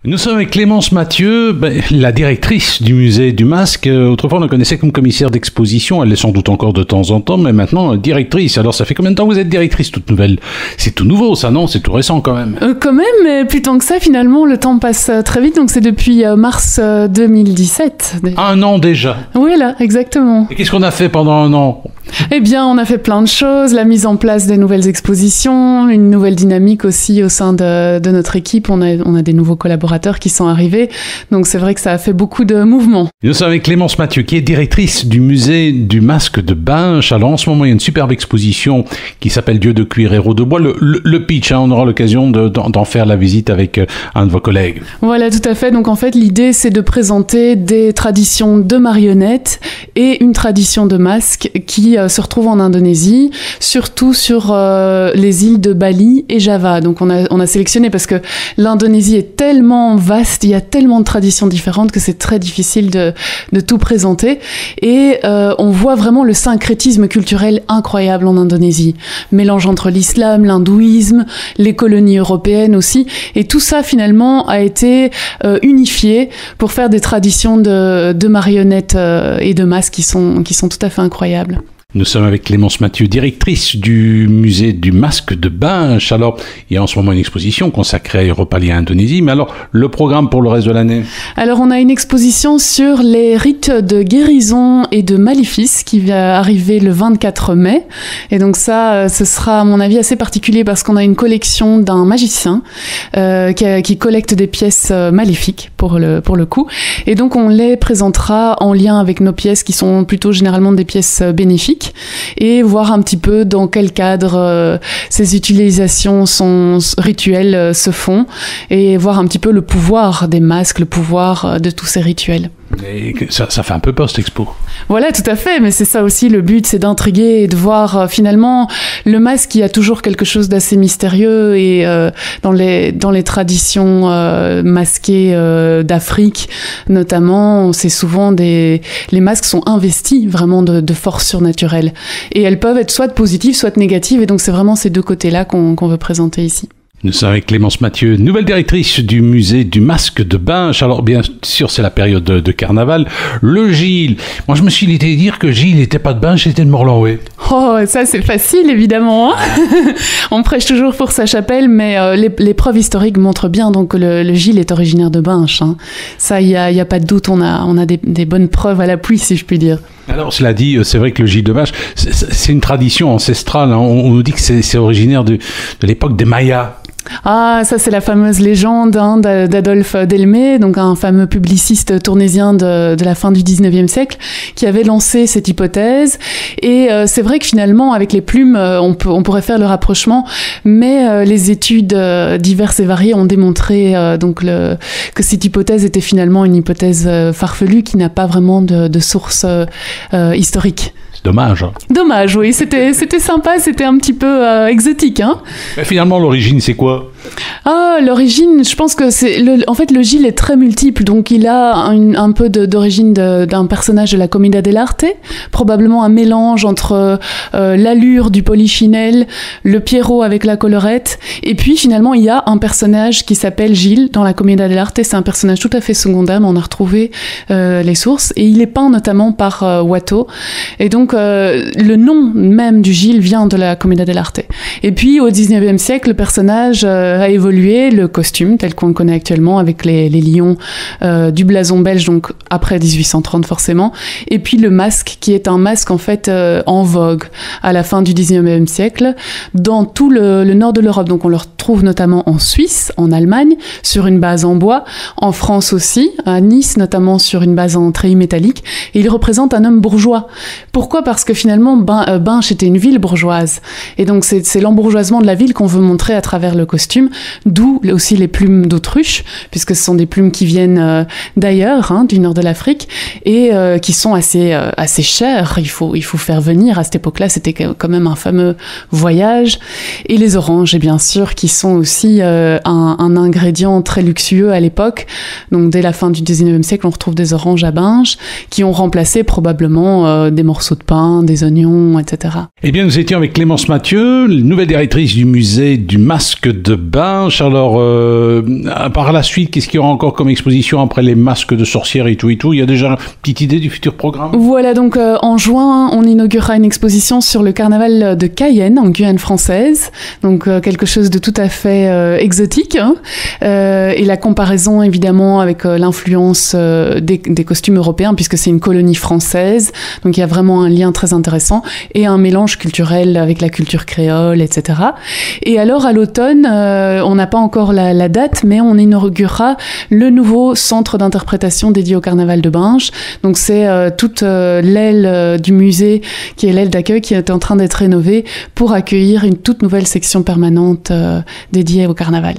Nous sommes avec Clémence Mathieu, la directrice du musée du Masque. Autrefois, on la connaissait comme commissaire d'exposition. Elle l'est sans doute encore de temps en temps, mais maintenant directrice. Alors, ça fait combien de temps que vous êtes directrice toute nouvelle? C'est tout nouveau, ça, non? C'est tout récent, quand même. Quand même, mais plus tant que ça, finalement, le temps passe très vite. Donc, c'est depuis mars 2017. Un an déjà? Oui, là, exactement. Et qu'est-ce qu'on a fait pendant un an? Eh bien, on a fait plein de choses. La mise en place des nouvelles expositions, une nouvelle dynamique aussi au sein de notre équipe. On a des nouveaux collaborateurs qui sont arrivés. Donc, c'est vrai que ça a fait beaucoup de mouvements. Nous sommes avec Clémence Mathieu, qui est directrice du musée du Masque de Binche. Alors, en ce moment, il y a une superbe exposition qui s'appelle Dieu de cuir, héros de bois. Le pitch, on aura l'occasion d'en faire la visite avec un de vos collègues. Voilà, tout à fait. Donc, en fait, l'idée, c'est de présenter des traditions de marionnettes et une tradition de masque qui se retrouve en Indonésie, surtout sur les îles de Bali et Java. Donc, on a sélectionné parce que l'Indonésie est tellement vaste, il y a tellement de traditions différentes que c'est très difficile de tout présenter. Et on voit vraiment le syncrétisme culturel incroyable en Indonésie. Mélange entre l'islam, l'hindouisme, les colonies européennes aussi. Et tout ça, finalement, a été unifié pour faire des traditions de marionnettes et de masques qui sont tout à fait incroyables. Nous sommes avec Clémence Mathieu, directrice du musée du Masque de Binche. Alors, il y a en ce moment une exposition consacrée à Europalia Indonésie, mais alors, le programme pour le reste de l'année? Alors, on a une exposition sur les rites de guérison et de maléfices qui va arriver le 24 mai. Et donc ça, ce sera, à mon avis, assez particulier parce qu'on a une collection d'un magicien qui collecte des pièces maléfiques, pour le coup. Et donc, on les présentera en lien avec nos pièces qui sont plutôt généralement des pièces bénéfiques, et voir un petit peu dans quel cadre ces utilisations rituelles se font, et voir un petit peu le pouvoir des masques, le pouvoir de tous ces rituels. Et ça fait un peu post-expo. Voilà, tout à fait, mais c'est ça aussi le but, c'est d'intriguer et de voir finalement le masque qui a toujours quelque chose d'assez mystérieux, et dans les traditions masquées d'Afrique notamment, c'est souvent les masques sont investis vraiment de force surnaturelle, et elles peuvent être soit positives, soit négatives, et donc c'est vraiment ces deux côtés-là qu'on veut présenter ici. Nous sommes avec Clémence Mathieu, nouvelle directrice du musée du Masque de Binche. Alors, bien sûr, c'est la période de carnaval. Le Gilles. Moi, je me suis dit dire que Gilles n'était pas de Binche, il était de Morlanway. Oh, ça, c'est facile, évidemment. Hein. On prêche toujours pour sa chapelle, mais les preuves historiques montrent bien donc, que le Gilles est originaire de Binche. Hein. Ça, il y a pas de doute. On a des bonnes preuves à l'appui, si je puis dire. Alors, cela dit, c'est vrai que le Gilles de Binche, c'est une tradition ancestrale. Hein. On nous dit que c'est originaire de l'époque des Mayas. Ah, ça c'est la fameuse légende d'Adolphe Delmé, donc un fameux publiciste tournésien de la fin du 19e siècle, qui avait lancé cette hypothèse. Et c'est vrai que finalement, avec les plumes, on pourrait faire le rapprochement, mais les études diverses et variées ont démontré que cette hypothèse était finalement une hypothèse farfelue qui n'a pas vraiment de source historique. Dommage. Hein. Dommage, oui. C'était sympa, c'était un petit peu exotique. Hein. Mais finalement, l'origine, c'est quoi? Ah, l'origine, je pense que en fait, le Gilles est très multiple. Donc, il a un peu d'origine d'un personnage de la Commedia dell'arte, probablement un mélange entre l'allure du Polichinelle, le Pierrot avec la collerette. Et puis, finalement, il y a un personnage qui s'appelle Gilles dans la Commedia dell'arte. C'est un personnage tout à fait secondaire, mais on a retrouvé les sources. Et il est peint notamment par Watteau. Et donc, le nom même du Gilles vient de la Commedia dell'arte. Et puis, au 19e siècle, le personnage a évolué, le costume tel qu'on le connaît actuellement avec les lions du blason belge, donc après 1830 forcément, et puis le masque qui est un masque en fait en vogue à la fin du 19e siècle dans tout le nord de l'Europe. Donc on le retrouve notamment en Suisse, en Allemagne, sur une base en bois, en France aussi, à Nice notamment sur une base en treillis métallique, et il représente un homme bourgeois. Pourquoi ? Parce que finalement Binche était une ville bourgeoise, et donc c'est l'embourgeoisement de la ville qu'on veut montrer à travers le costume, d'où aussi les plumes d'autruche, puisque ce sont des plumes qui viennent d'ailleurs, hein, du nord de l'Afrique, et qui sont assez chères. Il faut faire venir, à cette époque-là, c'était quand même un fameux voyage. Et les oranges, et bien sûr, qui sont aussi un ingrédient très luxueux à l'époque. Donc dès la fin du 19e siècle, on retrouve des oranges à Binche, qui ont remplacé probablement des morceaux de pain, des oignons, etc. Eh bien, nous étions avec Clémence Mathieu, nouvelle directrice du musée du Masque de Binche. Alors, par la suite, qu'est-ce qu'il y aura encore comme exposition après les masques de sorcières et tout? Il y a déjà une petite idée du futur programme? Voilà, donc en juin, on inaugurera une exposition sur le carnaval de Cayenne, en Guyane française. Donc quelque chose de tout à fait exotique. Hein. Et la comparaison, évidemment, avec l'influence des costumes européens, puisque c'est une colonie française. Donc il y a vraiment un lien très intéressant et un mélange culturel avec la culture créole, etc. Et alors, à l'automne, on n'a pas encore la date, mais on inaugurera le nouveau centre d'interprétation dédié au carnaval de Binche. Donc c'est toute l'aile du musée, qui est l'aile d'accueil, qui est en train d'être rénovée pour accueillir une toute nouvelle section permanente dédiée au carnaval.